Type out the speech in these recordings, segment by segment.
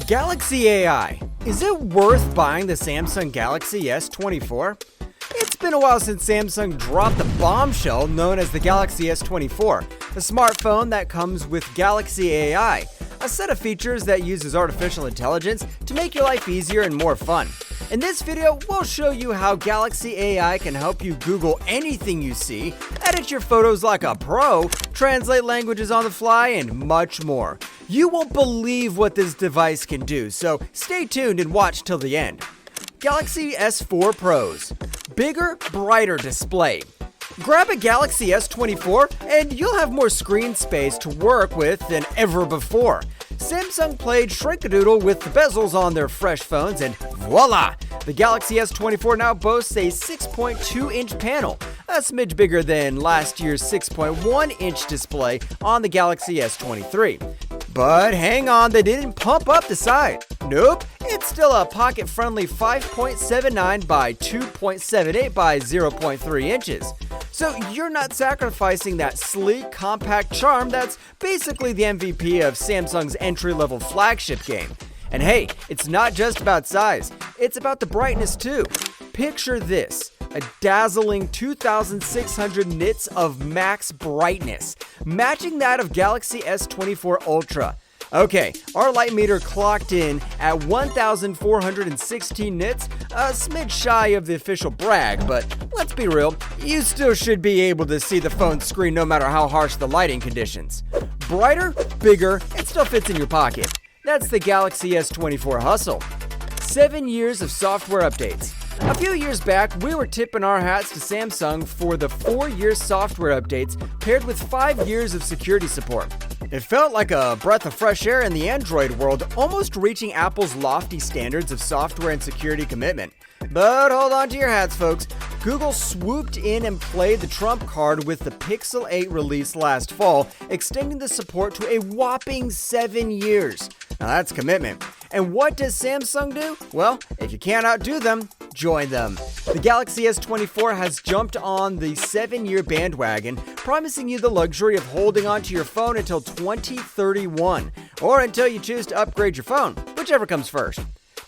Galaxy AI. Is it worth buying the Samsung Galaxy S24? It's been a while since Samsung dropped the bombshell known as the Galaxy S24, a smartphone that comes with Galaxy AI, a set of features that uses artificial intelligence to make your life easier and more fun. In this video, we'll show you how Galaxy AI can help you Google anything you see, edit your photos like a pro, translate languages on the fly, and much more. You won't believe what this device can do, so stay tuned and watch till the end. Galaxy S4 Pros. Bigger, brighter display. Grab a Galaxy S24 and you'll have more screen space to work with than ever before. Samsung played shrink-a-doodle with the bezels on their fresh phones and voila! The Galaxy S24 now boasts a 6.2-inch panel, a smidge bigger than last year's 6.1-inch display on the Galaxy S23. But hang on, they didn't pump up the size. Nope, it's still a pocket-friendly 5.79 by 2.78 by 0.3 inches. So you're not sacrificing that sleek, compact charm that's basically the MVP of Samsung's entry-level flagship game. And hey, it's not just about size, it's about the brightness too. Picture this. A dazzling 2,600 nits of max brightness, matching that of Galaxy S24 Ultra. Okay, our light meter clocked in at 1,416 nits, a smidge shy of the official brag, but let's be real, you still should be able to see the phone's screen no matter how harsh the lighting conditions. Brighter, bigger, it still fits in your pocket. That's the Galaxy S24 hustle. 7 years of software updates. A few years back, we were tipping our hats to Samsung for the 4-year software updates paired with 5 years of security support. It felt like a breath of fresh air in the Android world, almost reaching Apple's lofty standards of software and security commitment. But hold on to your hats, folks. Google swooped in and played the trump card with the Pixel 8 release last fall, extending the support to a whopping 7 years. Now that's commitment. And what does Samsung do? Well, if you can't outdo them, join them. The Galaxy S24 has jumped on the 7-year bandwagon, promising you the luxury of holding onto your phone until 2031, or until you choose to upgrade your phone, whichever comes first.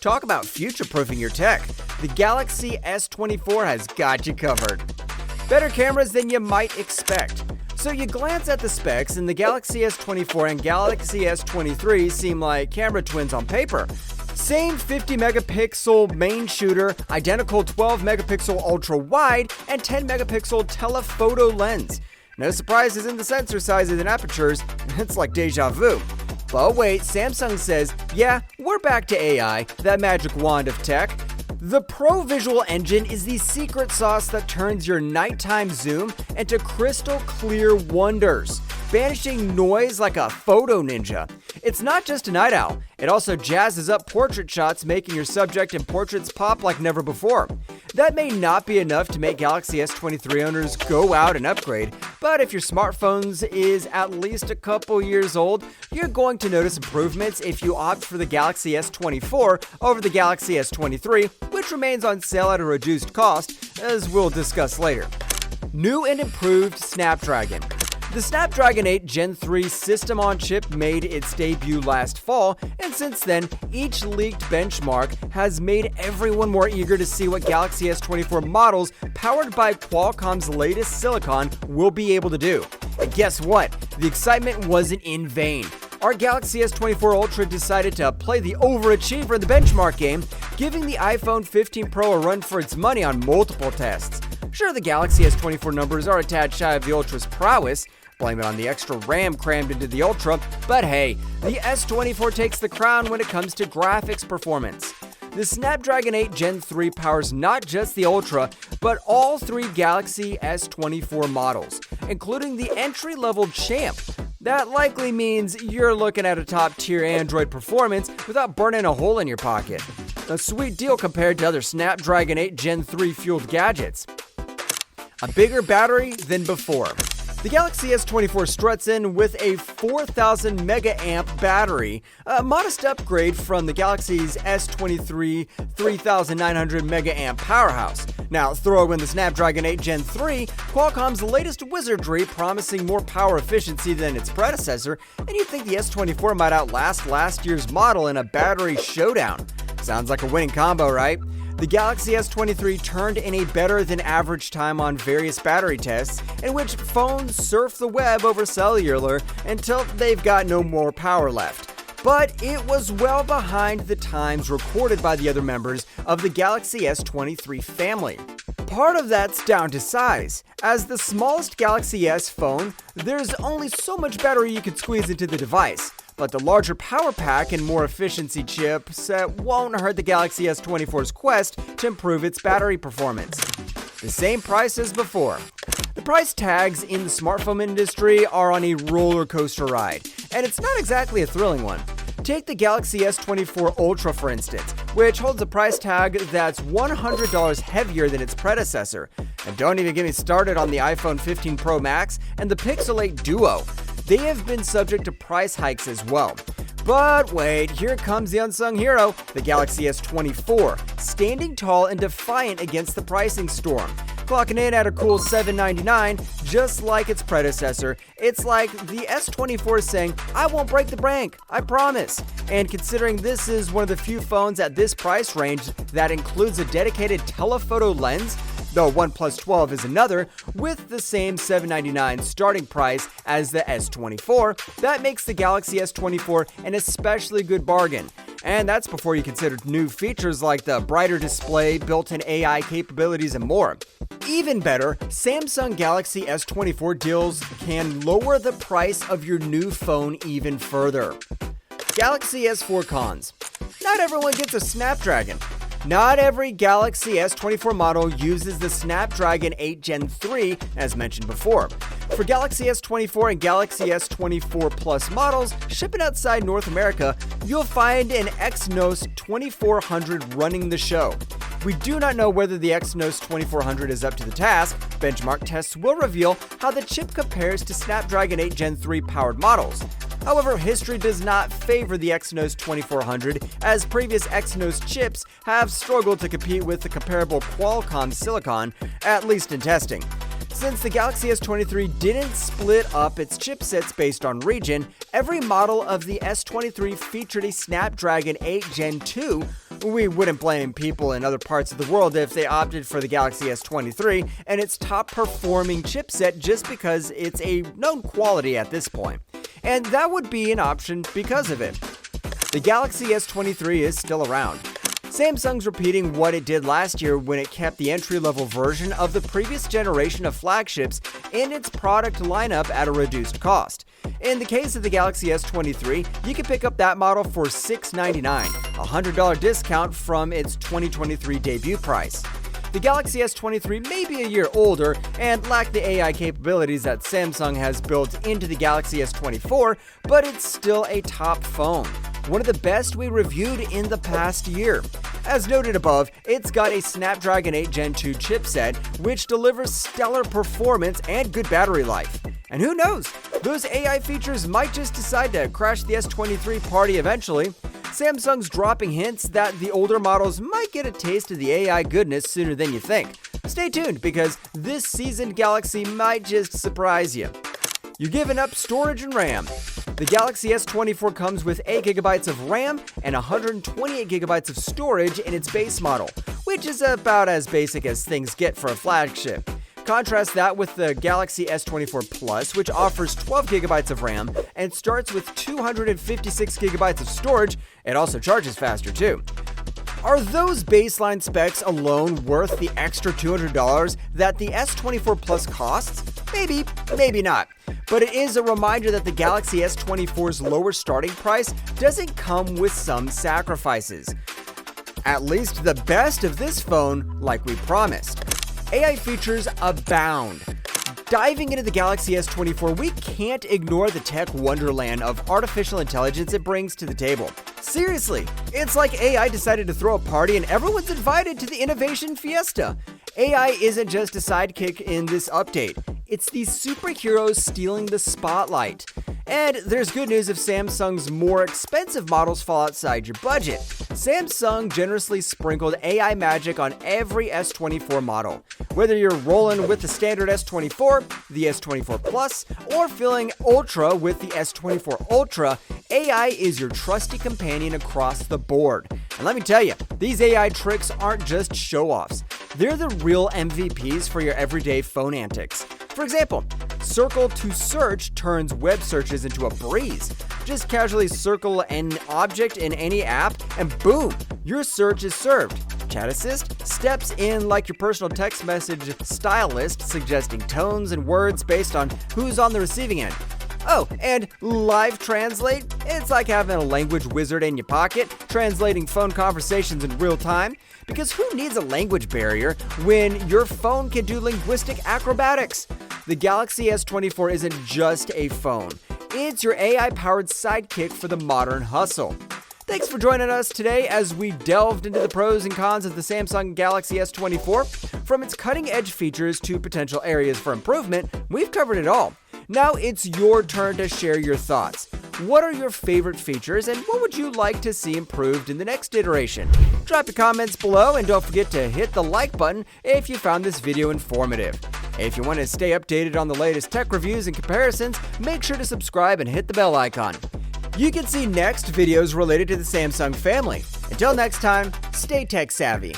Talk about future-proofing your tech. The Galaxy S24 has got you covered. Better cameras than you might expect. So you glance at the specs, and the Galaxy S24 and Galaxy S23 seem like camera twins on paper. Same 50 megapixel main shooter, identical 12 megapixel ultra wide, and 10 megapixel telephoto lens. No surprises in the sensor sizes and apertures, it's like deja vu. But wait, Samsung says, yeah, we're back to AI, that magic wand of tech. The Pro Visual Engine is the secret sauce that turns your nighttime zoom into crystal clear wonders, banishing noise like a photo ninja. It's not just a night owl, it also jazzes up portrait shots, making your subject and portraits pop like never before. That may not be enough to make Galaxy S23 owners go out and upgrade, but if your smartphone is at least a couple years old, you're going to notice improvements if you opt for the Galaxy S24 over the Galaxy S23, which remains on sale at a reduced cost, as we'll discuss later. New and improved Snapdragon. The Snapdragon 8 Gen 3 system-on-chip made its debut last fall, and since then, each leaked benchmark has made everyone more eager to see what Galaxy S24 models powered by Qualcomm's latest silicon will be able to do. And guess what? The excitement wasn't in vain. Our Galaxy S24 Ultra decided to play the overachiever in the benchmark game, giving the iPhone 15 Pro a run for its money on multiple tests. Sure, the Galaxy S24 numbers are a tad shy of the Ultra's prowess, blame it on the extra RAM crammed into the Ultra, but hey, the S24 takes the crown when it comes to graphics performance. The Snapdragon 8 Gen 3 powers not just the Ultra, but all 3 Galaxy S24 models, including the entry-level Champ. That likely means you're looking at a top-tier Android performance without burning a hole in your pocket. A sweet deal compared to other Snapdragon 8 Gen 3 fueled gadgets. A bigger battery than before. The Galaxy S24 struts in with a 4,000 mega amp battery, a modest upgrade from the Galaxy's S23 3,900 mega amp powerhouse. Now throw in the Snapdragon 8 Gen 3, Qualcomm's latest wizardry promising more power efficiency than its predecessor, and you'd think the S24 might outlast last year's model in a battery showdown. Sounds like a winning combo, right? The Galaxy S23 turned in a better than average time on various battery tests in which phones surf the web over cellular until they've got no more power left. But it was well behind the times recorded by the other members of the Galaxy S23 family. Part of that's down to size. As the smallest Galaxy S phone, there's only so much battery you could squeeze into the device. But the larger power pack and more efficiency chipset won't hurt the Galaxy S24's quest to improve its battery performance. The same price as before. The price tags in the smartphone industry are on a roller coaster ride, and it's not exactly a thrilling one. Take the Galaxy S24 Ultra for instance, which holds a price tag that's $100 heavier than its predecessor. And don't even get me started on the iPhone 15 Pro Max and the Pixel 8 Duo. They have been subject to price hikes as well. But wait, here comes the unsung hero, the Galaxy S24, standing tall and defiant against the pricing storm. Clocking in at a cool $799, just like its predecessor. It's like the S24 saying, I won't break the bank, I promise. And considering this is one of the few phones at this price range that includes a dedicated telephoto lens, though OnePlus 12 is another, with the same $799 starting price as the S24, that makes the Galaxy S24 an especially good bargain. And that's before you consider new features like the brighter display, built-in AI capabilities, and more. Even better, Samsung Galaxy S24 deals can lower the price of your new phone even further. Galaxy S4 cons. Not everyone gets a Snapdragon. Not every Galaxy S24 model uses the Snapdragon 8 Gen 3, as mentioned before. For Galaxy S24 and Galaxy S24 Plus models shipping outside North America, you'll find an Exynos 2400 running the show. We do not know whether the Exynos 2400 is up to the task. Benchmark tests will reveal how the chip compares to Snapdragon 8 Gen 3 powered models. However, history does not favor the Exynos 2400, as previous Exynos chips have struggled to compete with the comparable Qualcomm silicon, at least in testing. Since the Galaxy S23 didn't split up its chipsets based on region, every model of the S23 featured a Snapdragon 8 Gen 2. We wouldn't blame people in other parts of the world if they opted for the Galaxy S23 and its top performing chipset just because it's a known quality at this point. And that would be an option because of it. The Galaxy S23 is still around. Samsung's repeating what it did last year when it kept the entry-level version of the previous generation of flagships in its product lineup at a reduced cost. In the case of the Galaxy S23, you can pick up that model for $699, a $100 discount from its 2023 debut price. The Galaxy S23 may be a year older and lack the AI capabilities that Samsung has built into the Galaxy S24, but it's still a top phone. One of the best we reviewed in the past year. As noted above, it's got a Snapdragon 8 Gen 2 chipset, which delivers stellar performance and good battery life. And who knows, those AI features might just decide to crash the S23 party eventually. Samsung's dropping hints that the older models might get a taste of the AI goodness sooner than you think. Stay tuned, because this seasoned Galaxy might just surprise you. You're giving up storage and RAM. The Galaxy S24 comes with 8GB of RAM and 128GB of storage in its base model, which is about as basic as things get for a flagship. Contrast that with the Galaxy S24 Plus, which offers 12GB of RAM and starts with 256GB of storage. It also charges faster too. Are those baseline specs alone worth the extra $200 that the S24 Plus costs? Maybe, maybe not. But it is a reminder that the Galaxy S24's lower starting price doesn't come with some sacrifices. At least the best of this phone, like we promised. AI features abound. Diving into the Galaxy S24, we can't ignore the tech wonderland of artificial intelligence it brings to the table. Seriously, it's like AI decided to throw a party and everyone's invited to the innovation fiesta. AI isn't just a sidekick in this update. It's these superheroes stealing the spotlight. And there's good news if Samsung's more expensive models fall outside your budget. Samsung generously sprinkled AI magic on every S24 model. Whether you're rolling with the standard S24, the S24 Plus, or feeling ultra with the S24 Ultra, AI is your trusty companion across the board. And let me tell you, these AI tricks aren't just show-offs. They're the real MVPs for your everyday phone antics. For example, Circle to Search turns web searches into a breeze. Just casually circle an object in any app, and boom, your search is served. Chat Assist steps in like your personal text message stylist, suggesting tones and words based on who's on the receiving end. Oh, and Live Translate? It's like having a language wizard in your pocket, translating phone conversations in real time. Because who needs a language barrier when your phone can do linguistic acrobatics? The Galaxy S24 isn't just a phone. It's your AI-powered sidekick for the modern hustle. Thanks for joining us today as we delved into the pros and cons of the Samsung Galaxy S24. From its cutting-edge features to potential areas for improvement, we've covered it all. Now it's your turn to share your thoughts. What are your favorite features and what would you like to see improved in the next iteration? Drop your comments below and don't forget to hit the like button if you found this video informative. If you want to stay updated on the latest tech reviews and comparisons, make sure to subscribe and hit the bell icon. You can see next videos related to the Samsung family. Until next time, stay tech savvy.